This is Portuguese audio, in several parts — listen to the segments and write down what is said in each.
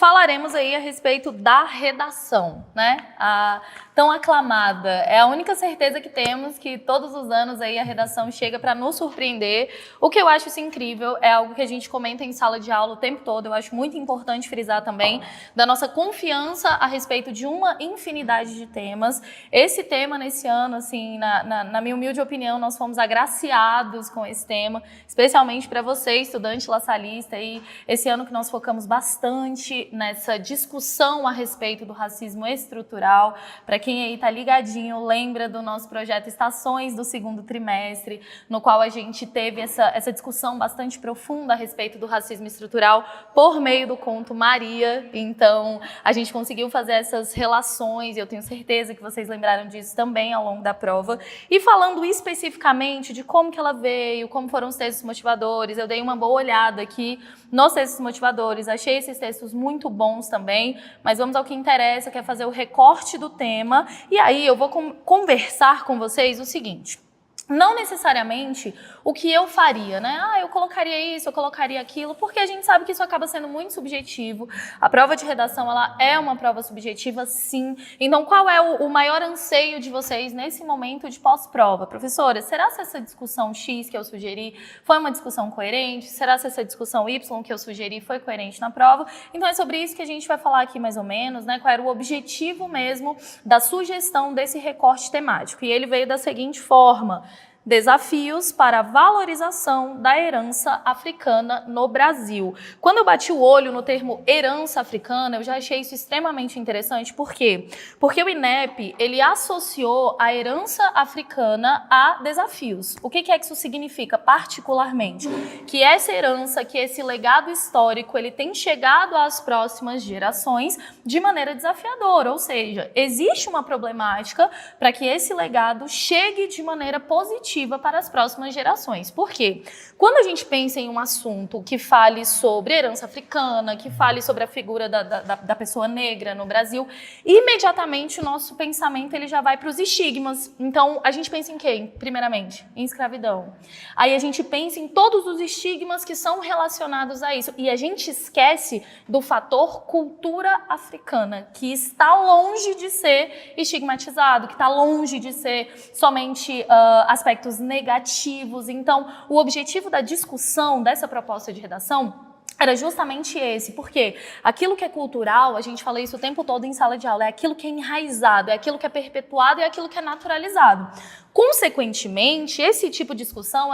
falaremos aí a respeito da redação, né? A tão aclamada. É a única certeza que temos que todos os anos aí a redação chega para nos surpreender. O que eu acho isso incrível, é algo que a gente comenta em sala de aula o tempo todo. Eu acho muito importante frisar também da nossa confiança a respeito de uma infinidade de temas. Esse tema nesse ano, assim, na minha humilde opinião, nós fomos agraciados com esse tema, especialmente para você, estudante lasalista, e esse ano que nós focamos bastante nessa discussão a respeito do racismo estrutural. Para quem aí tá ligadinho, lembra do nosso projeto Estações do segundo trimestre, no qual a gente teve essa discussão bastante profunda a respeito do racismo estrutural por meio do conto Maria. Então, a gente conseguiu fazer essas relações, e eu tenho certeza que vocês lembraram disso também ao longo da prova. E falando especificamente de como que ela veio, como foram os textos motivadores, eu dei uma boa olhada aqui nos textos motivadores, achei esses textos muito bons também, mas vamos ao que interessa, que é fazer o recorte do tema. E aí eu vou conversar com vocês o seguinte: não necessariamente o que eu faria, né? Eu colocaria isso, eu colocaria aquilo, porque a gente sabe que isso acaba sendo muito subjetivo. A prova de redação, ela é uma prova subjetiva, sim. Então, qual é o maior anseio de vocês nesse momento de pós-prova? Professora, será que essa discussão X que eu sugeri foi uma discussão coerente? Será que essa discussão Y que eu sugeri foi coerente na prova? Então, é sobre isso que a gente vai falar aqui mais ou menos, né? Qual era o objetivo mesmo da sugestão desse recorte temático. E ele veio da seguinte forma: desafios para a valorização da herança africana no Brasil. Quando eu bati o olho no termo herança africana, eu já achei isso extremamente interessante. Por quê? Porque o INEP, ele associou a herança africana a desafios. O que é que isso significa particularmente? Que essa herança, que esse legado histórico, ele tem chegado às próximas gerações de maneira desafiadora, ou seja, existe uma problemática para que esse legado chegue de maneira positiva para as próximas gerações. Por quê? Quando a gente pensa em um assunto que fale sobre herança africana, que fale sobre a figura da pessoa negra no Brasil, imediatamente o nosso pensamento ele já vai para os estigmas. Então, a gente pensa em quem? Primeiramente, em escravidão. Aí a gente pensa em todos os estigmas que são relacionados a isso. E a gente esquece do fator cultura africana, que está longe de ser estigmatizado, que está longe de ser somente aspectos negativos. Então, o objetivo da discussão dessa proposta de redação era justamente esse, porque aquilo que é cultural, a gente fala isso o tempo todo em sala de aula, é aquilo que é enraizado, é aquilo que é perpetuado, é aquilo que é naturalizado. Consequentemente, esse tipo de discussão,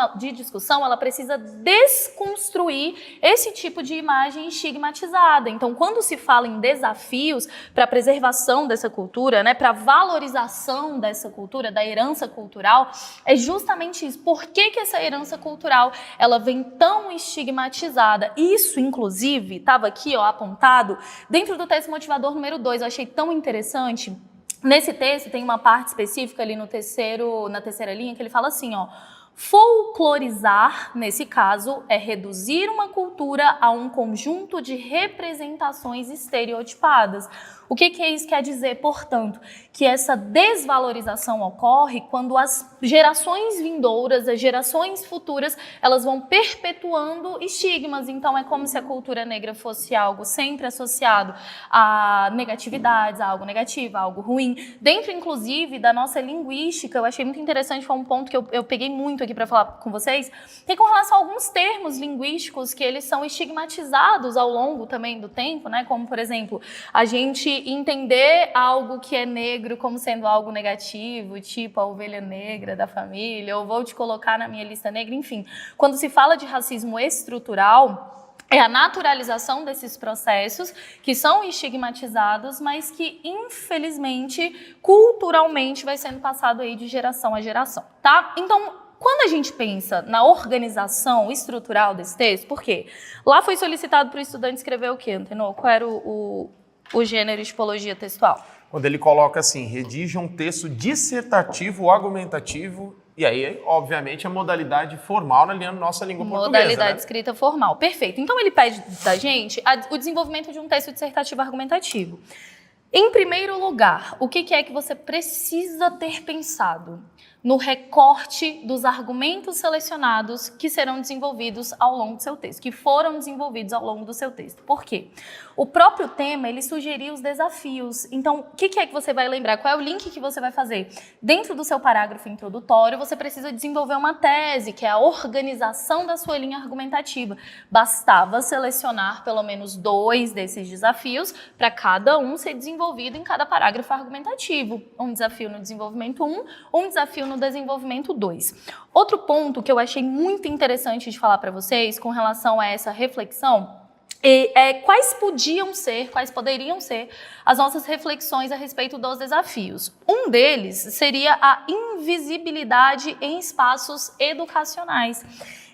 ela precisa desconstruir esse tipo de imagem estigmatizada. Então, quando se fala em desafios para a preservação dessa cultura, né, para a valorização dessa cultura, da herança cultural, é justamente isso. Por que essa herança cultural ela vem tão estigmatizada? Isso, inclusive, estava aqui apontado dentro do texto motivador número 2. Eu achei tão interessante. Nesse texto tem uma parte específica ali na terceira linha que ele fala assim, folclorizar, nesse caso, é reduzir uma cultura a um conjunto de representações estereotipadas. O que isso quer dizer, portanto? Que essa desvalorização ocorre quando as gerações vindouras, as gerações futuras, elas vão perpetuando estigmas. Então, é como se a cultura negra fosse algo sempre associado a negatividades, a algo negativo, a algo ruim. Dentro, inclusive, da nossa linguística, eu achei muito interessante, foi um ponto que eu peguei muito aqui para falar com vocês, que é com relação a alguns termos linguísticos que eles são estigmatizados ao longo também do tempo, né? Como, por exemplo, a gente entender algo que é negro como sendo algo negativo, tipo a ovelha negra da família, ou vou te colocar na minha lista negra, enfim. Quando se fala de racismo estrutural, é a naturalização desses processos que são estigmatizados, mas que, infelizmente, culturalmente vai sendo passado aí de geração a geração, tá? Então, quando a gente pensa na organização estrutural desse texto, por quê? Lá foi solicitado para o estudante escrever o quê, Antenor? Qual era o gênero de tipologia textual? Quando ele coloca assim, redija um texto dissertativo ou argumentativo, e aí, obviamente, a modalidade formal na nossa língua portuguesa. Modalidade de escrita formal, perfeito. Então, ele pede da gente o desenvolvimento de um texto dissertativo argumentativo. Em primeiro lugar, o que é que você precisa ter pensado? no recorte dos argumentos selecionados que serão desenvolvidos ao longo do seu texto, que foram desenvolvidos ao longo do seu texto. Por quê? O próprio tema, ele sugeriu os desafios. Então, o que é que você vai lembrar? Qual é o link que você vai fazer? Dentro do seu parágrafo introdutório, você precisa desenvolver uma tese, que é a organização da sua linha argumentativa. Bastava selecionar pelo menos 2 desses desafios para cada um ser desenvolvido em cada parágrafo argumentativo. Um desafio no desenvolvimento 1, um desafio no desenvolvimento 2. Outro ponto que eu achei muito interessante de falar para vocês com relação a essa reflexão quais poderiam ser as nossas reflexões a respeito dos desafios. Um deles seria a invisibilidade em espaços educacionais.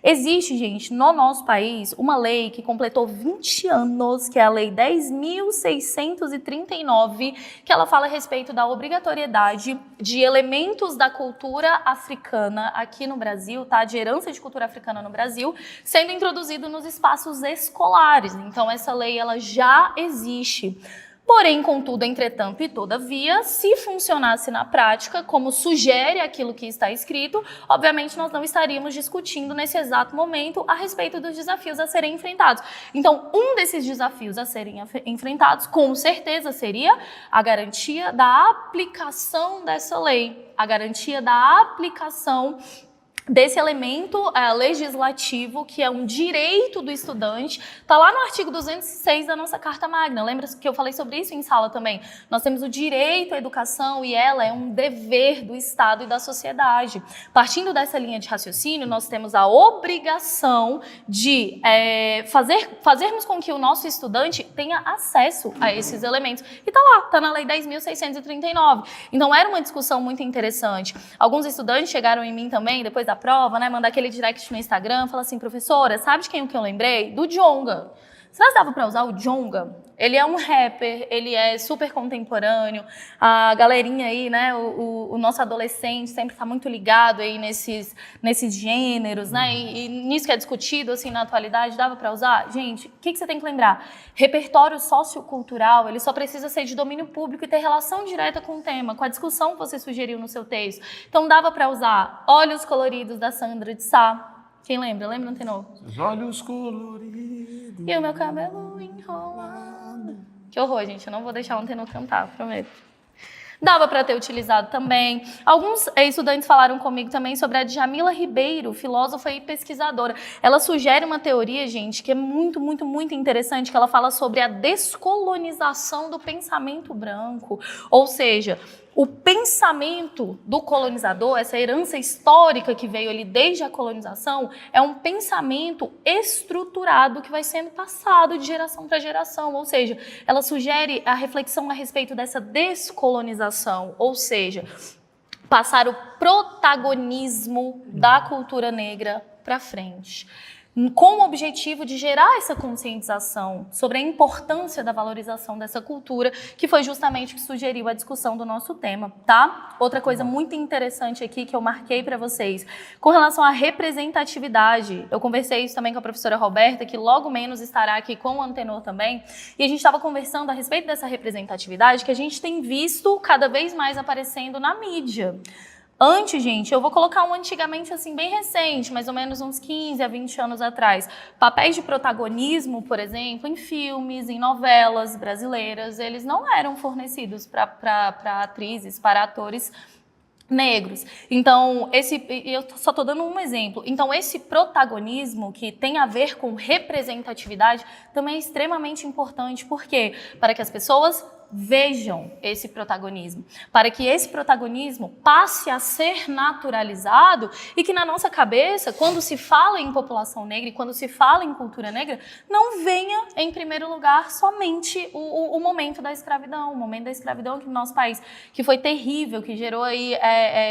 Existe, gente, no nosso país, uma lei que completou 20 anos, que é a Lei 10.639, que ela fala a respeito da obrigatoriedade de elementos da cultura africana aqui no Brasil, tá? De herança de cultura africana no Brasil, sendo introduzido nos espaços escolares. Então, essa lei, ela já existe. Porém, contudo, entretanto e todavia, se funcionasse na prática, como sugere aquilo que está escrito, obviamente nós não estaríamos discutindo nesse exato momento a respeito dos desafios a serem enfrentados. Então, um desses desafios a serem enfrentados, com certeza, seria a garantia da aplicação dessa lei, a garantia da aplicação desse elemento legislativo, que é um direito do estudante, está lá no artigo 206 da nossa Carta Magna. Lembra que eu falei sobre isso em sala também? Nós temos o direito à educação e ela é um dever do Estado e da sociedade. Partindo dessa linha de raciocínio, nós temos a obrigação de fazermos com que o nosso estudante tenha acesso a esses elementos. E está lá, está na Lei 10.639. Então, era uma discussão muito interessante. Alguns estudantes chegaram em mim também, depois da prova, né, mandar aquele direct no Instagram, falar assim, professora, sabe de quem que eu lembrei? Do Djonga. Será que dava para usar o Djonga? Ele é um rapper, ele é super contemporâneo, a galerinha aí, né, o nosso adolescente sempre está muito ligado aí nesses gêneros, né, e nisso que é discutido, assim, na atualidade, dava para usar? Gente, o que você tem que lembrar? Repertório sociocultural, ele só precisa ser de domínio público e ter relação direta com o tema, com a discussão que você sugeriu no seu texto. Então, dava para usar Olhos Coloridos, da Sandra de Sá. Quem lembra? Lembra, Antenor? Os olhos coloridos. E o meu cabelo enrolado. Que horror, gente. Eu não vou deixar o Antenor cantar, prometo. Dava para ter utilizado também. Alguns estudantes falaram comigo também sobre a Djamila Ribeiro, filósofa e pesquisadora. Ela sugere uma teoria, gente, que é muito, muito, muito interessante, que ela fala sobre a descolonização do pensamento branco. Ou seja, o pensamento do colonizador, essa herança histórica que veio ali desde a colonização, é um pensamento estruturado que vai sendo passado de geração para geração. Ou seja, ela sugere a reflexão a respeito dessa descolonização, ou seja, passar o protagonismo da cultura negra para frente, com o objetivo de gerar essa conscientização sobre a importância da valorização dessa cultura, que foi justamente o que sugeriu a discussão do nosso tema, tá? Outra coisa muito interessante aqui que eu marquei para vocês, com relação à representatividade, eu conversei isso também com a professora Roberta, que logo menos estará aqui com o Antenor também, e a gente estava conversando a respeito dessa representatividade que a gente tem visto cada vez mais aparecendo na mídia. Antes, gente, eu vou colocar um antigamente assim bem recente, mais ou menos uns 15 a 20 anos atrás. Papéis de protagonismo, por exemplo, em filmes, em novelas brasileiras, eles não eram fornecidos para atrizes, para atores negros. Então, eu só estou dando um exemplo. Então, esse protagonismo que tem a ver com representatividade também é extremamente importante. Por quê? Para que as pessoas vejam esse protagonismo, para que esse protagonismo passe a ser naturalizado e que na nossa cabeça, quando se fala em população negra e quando se fala em cultura negra, não venha em primeiro lugar somente o momento da escravidão, o momento da escravidão aqui no nosso país, que foi terrível, que gerou aí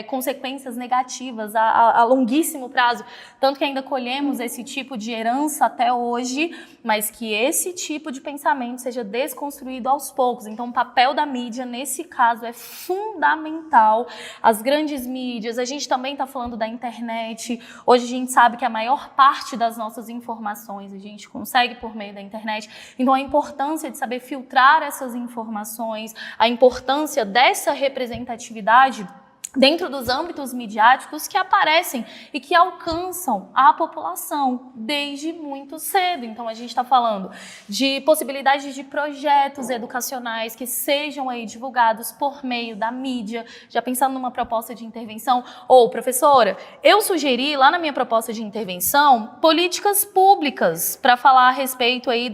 consequências negativas a longuíssimo prazo, tanto que ainda colhemos esse tipo de herança até hoje, mas que esse tipo de pensamento seja desconstruído aos poucos. Então, o papel da mídia, nesse caso, é fundamental. As grandes mídias, a gente também está falando da internet. Hoje a gente sabe que a maior parte das nossas informações a gente consegue por meio da internet. Então, a importância de saber filtrar essas informações, a importância dessa representatividade dentro dos âmbitos midiáticos que aparecem e que alcançam a população desde muito cedo. Então, a gente está falando de possibilidades de projetos educacionais que sejam aí divulgados por meio da mídia, já pensando numa proposta de intervenção. Ou, professora, eu sugeri lá na minha proposta de intervenção políticas públicas para falar a respeito aí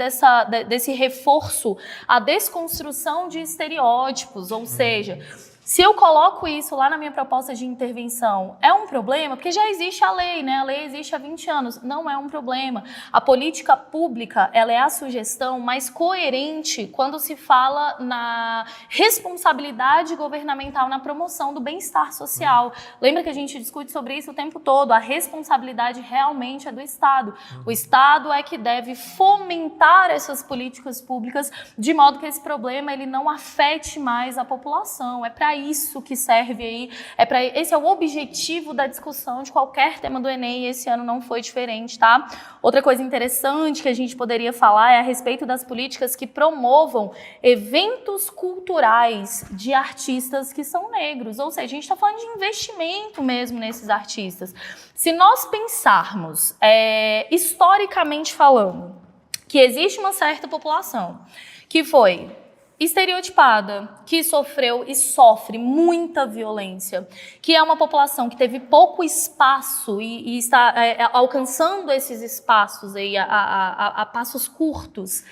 desse reforço, a desconstrução de estereótipos, ou seja, se eu coloco isso lá na minha proposta de intervenção, é um problema? Porque já existe a lei, né? A lei existe há 20 anos. Não é um problema. A política pública, ela é a sugestão mais coerente quando se fala na responsabilidade governamental na promoção do bem-estar social. Lembra que a gente discute sobre isso o tempo todo? A responsabilidade realmente é do Estado. O Estado é que deve fomentar essas políticas públicas de modo que esse problema ele não afete mais a população. É para isso que serve aí, esse é o objetivo da discussão de qualquer tema do Enem, e esse ano não foi diferente, tá? Outra coisa interessante que a gente poderia falar é a respeito das políticas que promovam eventos culturais de artistas que são negros, ou seja, a gente está falando de investimento mesmo nesses artistas. Se nós pensarmos, historicamente falando, que existe uma certa população que foi estereotipada, que sofreu e sofre muita violência, que é uma população que teve pouco espaço e está alcançando esses espaços aí a passos curtos,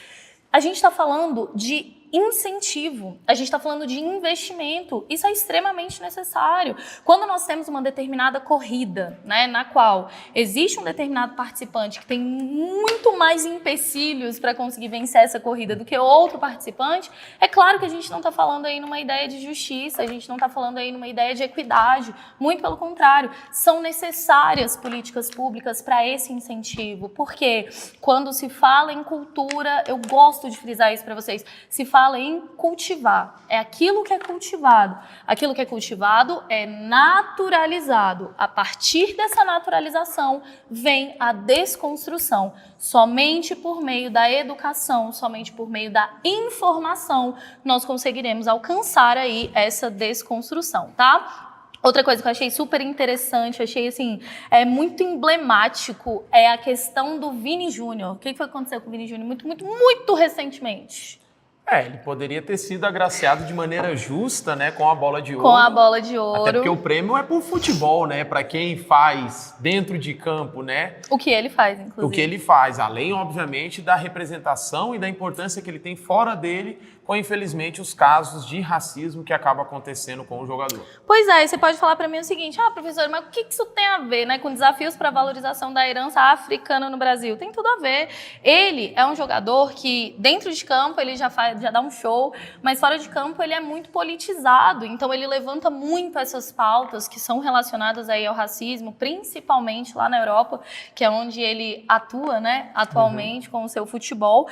a gente está falando de incentivo, a gente está falando de investimento, isso é extremamente necessário. Quando nós temos uma determinada corrida, né, na qual existe um determinado participante que tem muito mais empecilhos para conseguir vencer essa corrida do que outro participante, é claro que a gente não está falando aí numa ideia de justiça, a gente não está falando aí numa ideia de equidade, muito pelo contrário, são necessárias políticas públicas para esse incentivo, porque quando se fala em cultura, eu gosto de frisar isso para vocês, se fala em cultivar, é aquilo que é cultivado. Aquilo que é cultivado é naturalizado. A partir dessa naturalização vem a desconstrução. Somente por meio da educação, somente por meio da informação, nós conseguiremos alcançar aí essa desconstrução, tá? Outra coisa que eu achei super interessante, achei assim, muito emblemático, é a questão do Vini Júnior. O que foi que aconteceu com o Vini Júnior muito recentemente? Ele poderia ter sido agraciado de maneira justa, né, com a bola de ouro. Com a bola de ouro. Até porque o prêmio é por futebol, né, para quem faz dentro de campo, né? O que ele faz, inclusive. O que ele faz, além, obviamente, da representação e da importância que ele tem fora dele, com, infelizmente, os casos de racismo que acabam acontecendo com o jogador. Pois é, você pode falar para mim o seguinte, professor, mas o que isso tem a ver, né, com desafios para a valorização da herança africana no Brasil? Tem tudo a ver. Ele é um jogador que, dentro de campo, ele já dá um show, mas fora de campo ele é muito politizado, então ele levanta muito essas pautas que são relacionadas aí ao racismo, principalmente lá na Europa, que é onde ele atua, né, atualmente com o seu futebol.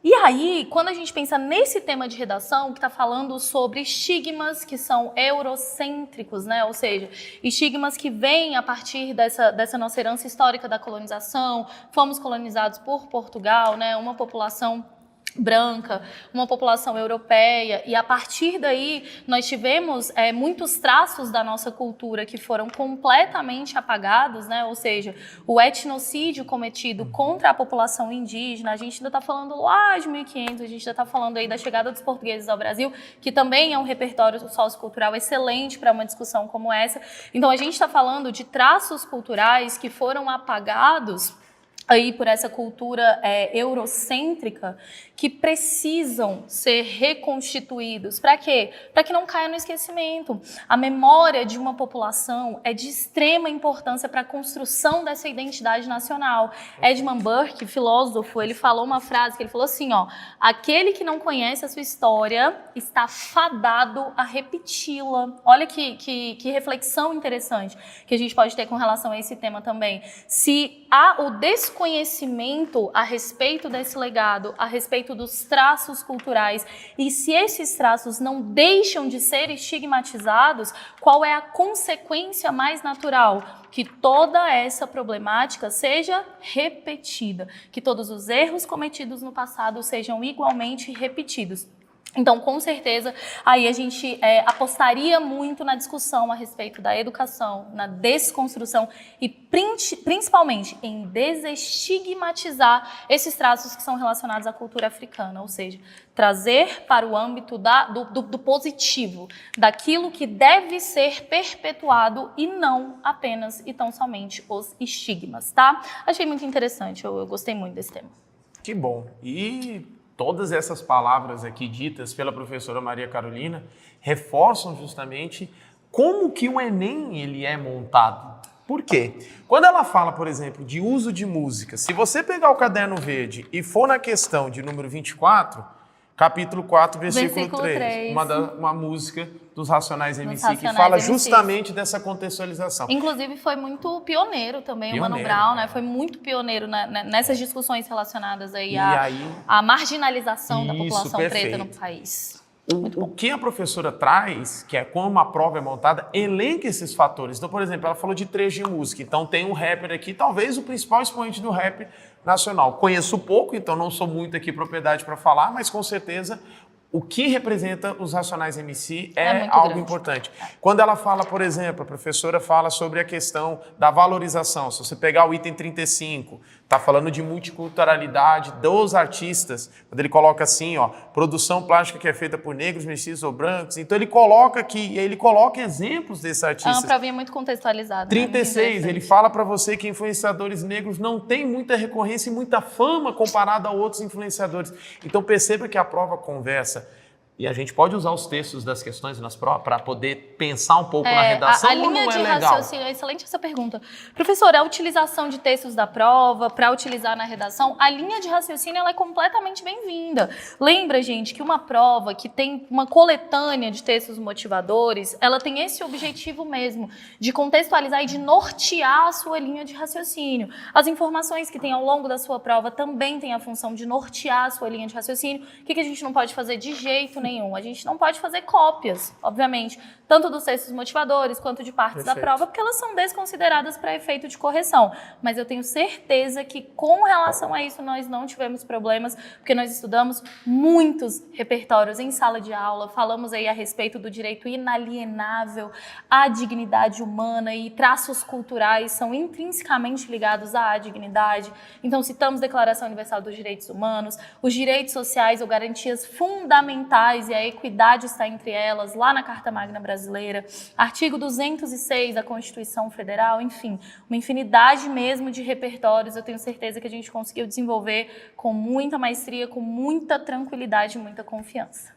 E aí, quando a gente pensa nesse tema de redação, que está falando sobre estigmas que são eurocêntricos, né? Ou seja, estigmas que vêm a partir dessa nossa herança histórica da colonização, fomos colonizados por Portugal, né? Uma população branca, uma população europeia, e a partir daí nós tivemos muitos traços da nossa cultura que foram completamente apagados, né? Ou seja, o etnocídio cometido contra a população indígena, a gente ainda está falando lá de 1500, a gente ainda está falando aí da chegada dos portugueses ao Brasil, que também é um repertório sociocultural excelente para uma discussão como essa. Então a gente está falando de traços culturais que foram apagados aí por essa cultura eurocêntrica, que precisam ser reconstituídos. Para quê? Para que não caia no esquecimento. A memória de uma população é de extrema importância para a construção dessa identidade nacional. Edmund Burke, filósofo, ele falou uma frase que ele falou assim, aquele que não conhece a sua história está fadado a repeti-la. Olha que reflexão interessante que a gente pode ter com relação a esse tema também. Se há o desconhecimento a respeito desse legado, a respeito dos traços culturais, e se esses traços não deixam de ser estigmatizados, qual é a consequência mais natural? Que toda essa problemática seja repetida, que todos os erros cometidos no passado sejam igualmente repetidos. Então, com certeza, aí a gente apostaria muito na discussão a respeito da educação, na desconstrução e principalmente em desestigmatizar esses traços que são relacionados à cultura africana, ou seja, trazer para o âmbito do positivo, daquilo que deve ser perpetuado e não apenas e tão somente os estigmas, tá? Achei muito interessante, eu gostei muito desse tema. Que bom. E todas essas palavras aqui ditas pela professora Maria Carolina reforçam justamente como que o Enem ele é montado. Por quê? Quando ela fala, por exemplo, de uso de música, se você pegar o caderno verde e for na questão de número 24, capítulo 4, versículo 3, uma música dos Racionais MC, que fala justamente dessa contextualização. Inclusive foi muito pioneiro também, o Mano Brown, né? Foi muito pioneiro nessas discussões relacionadas aí à marginalização da população preta no país. O que a professora traz, que é como a prova é montada, elenca esses fatores. Então, por exemplo, ela falou de trecho de música. Então, tem um rapper aqui, talvez o principal expoente do rap nacional. Conheço pouco, então não sou muito aqui propriedade para falar, mas com certeza o que representa os Racionais MC é algo grande. Importante. Quando ela fala, por exemplo, a professora fala sobre a questão da valorização. Se você pegar o item 35, está falando de multiculturalidade dos artistas. Quando ele coloca assim, ó, produção plástica que é feita por negros, mestiços ou brancos. Então ele coloca aqui, ele coloca exemplos desses artistas. É uma provinha muito contextualizada. 36, ele fala para você que influenciadores negros não têm muita recorrência e muita fama comparada a outros influenciadores. Então perceba que a prova conversa. E a gente pode usar os textos das questões nas provas para poder pensar um pouco na redação a linha de raciocínio, excelente essa pergunta. Professor, a utilização de textos da prova para utilizar na redação, a linha de raciocínio ela é completamente bem-vinda. Lembra, gente, que uma prova que tem uma coletânea de textos motivadores, ela tem esse objetivo mesmo, de contextualizar e de nortear a sua linha de raciocínio. As informações que tem ao longo da sua prova também têm a função de nortear a sua linha de raciocínio. O que a gente não pode fazer de jeito nenhum. A gente não pode fazer cópias, obviamente, tanto dos textos motivadores quanto de partes da prova, porque elas são desconsideradas para efeito de correção. Mas eu tenho certeza que com relação a isso nós não tivemos problemas, porque nós estudamos muitos repertórios em sala de aula, falamos aí a respeito do direito inalienável à dignidade humana e traços culturais são intrinsecamente ligados à dignidade. Então citamos a Declaração Universal dos Direitos Humanos, os direitos sociais ou garantias fundamentais e a equidade está entre elas, lá na Carta Magna Brasileira, artigo 206 da Constituição Federal, enfim, uma infinidade mesmo de repertórios, eu tenho certeza que a gente conseguiu desenvolver com muita maestria, com muita tranquilidade e muita confiança.